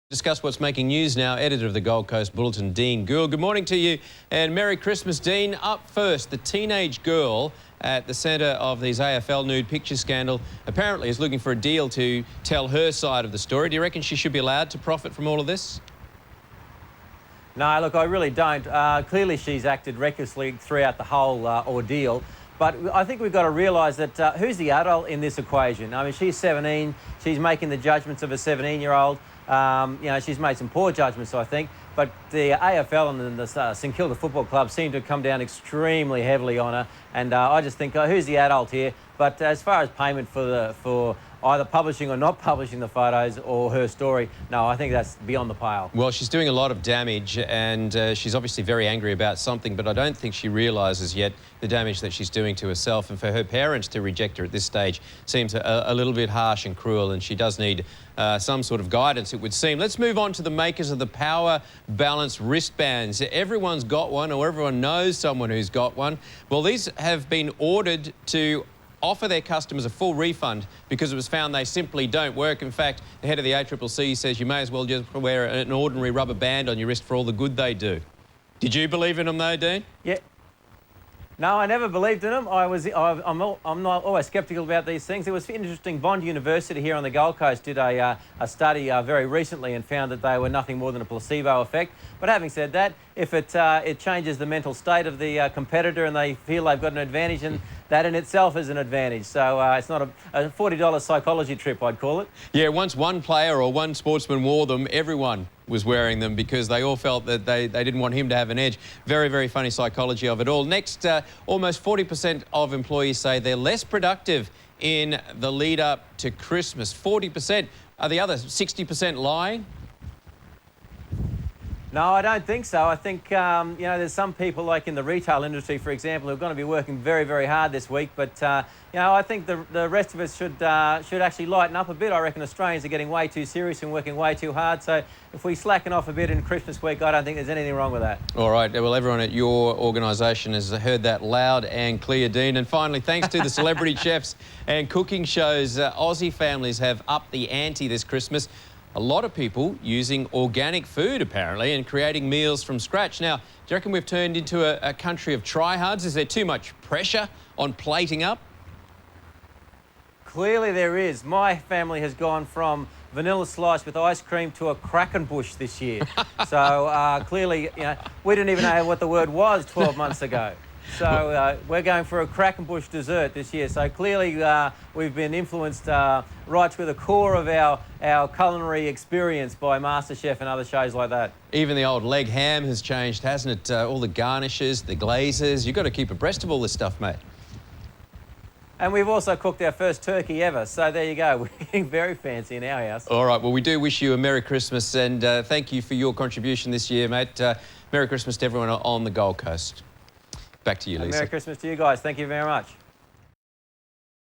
Discuss what's making news now. Editor of the Gold Coast Bulletin, Dean Gould. Good morning to you and Merry Christmas, Dean. Up first, the teenage girl at the centre of these AFL nude picture scandal apparently is looking for a deal to tell her side of the story. Do you reckon she should be allowed to profit from all of this? No, look, I really don't. Clearly she's acted recklessly throughout the whole ordeal. But I think we've got to realise that who's the adult in this equation? I mean, she's 17. She's making the judgments of a 17-year-old. You know, she's made some poor judgments, I think. But the AFL and the St Kilda Football Club seem to have come down extremely heavily on her. And I just think, who's the adult here? But as far as payment for either publishing or not publishing the photos or her story, no, I think that's beyond the pale. Well, she's doing a lot of damage and she's obviously very angry about something, but I don't think she realises yet the damage that she's doing to herself. And for her parents to reject her at this stage seems a little bit harsh and cruel, and she does need some sort of guidance, it would seem. Let's move on to the makers of the Power Balance wristbands. Everyone's got one, or everyone knows someone who's got one. Well, these have been ordered to offer their customers a full refund because it was found they simply don't work. In fact, the head of the ACCC says you may as well just wear an ordinary rubber band on your wrist for all the good they do. Did you believe in them though, Dean? Yeah. No, I never believed in them. I'm not always sceptical about these things. It was interesting. Bond University here on the Gold Coast did a study very recently and found that they were nothing more than a placebo effect. But having said that, if it changes the mental state of the competitor and they feel they've got an advantage, and that in itself is an advantage. So it's not a $40 psychology trip, I'd call it. Yeah, once one player or one sportsman wore them, everyone was wearing them because they all felt that they didn't want him to have an edge. Very, very funny psychology of it all. Next, almost 40% of employees say they're less productive in the lead up to Christmas. 40%. Are the other 60% lying? No, I don't think so. I think, you know, there's some people like in the retail industry, for example, who are going to be working very, very hard this week. But, you know, I think the rest of us should actually lighten up a bit. I reckon Australians are getting way too serious and working way too hard. So if we slacken off a bit in Christmas week, I don't think there's anything wrong with that. All right. Well, everyone at your organisation has heard that loud and clear, Dean. And finally, thanks to the celebrity chefs and cooking shows, Aussie families have upped the ante this Christmas. A lot of people using organic food, apparently, and creating meals from scratch. Now, do you reckon we've turned into a country of tryhards? Is there too much pressure on plating up? Clearly there is. My family has gone from vanilla slice with ice cream to a Krakenbush this year. So clearly, you know, we didn't even know what the word was 12 months ago. So we're going for a Krakenbush dessert this year. So clearly we've been influenced right to the core of our culinary experience by MasterChef and other shows like that. Even the old leg ham has changed, hasn't it? All the garnishes, the glazes. You've got to keep abreast of all this stuff, mate. And we've also cooked our first turkey ever. So there you go. We're getting very fancy in our house. All right. Well, we do wish you a Merry Christmas and thank you for your contribution this year, mate. Merry Christmas to everyone on the Gold Coast. Back to you, Lisa. Merry Christmas to you guys. Thank you very much.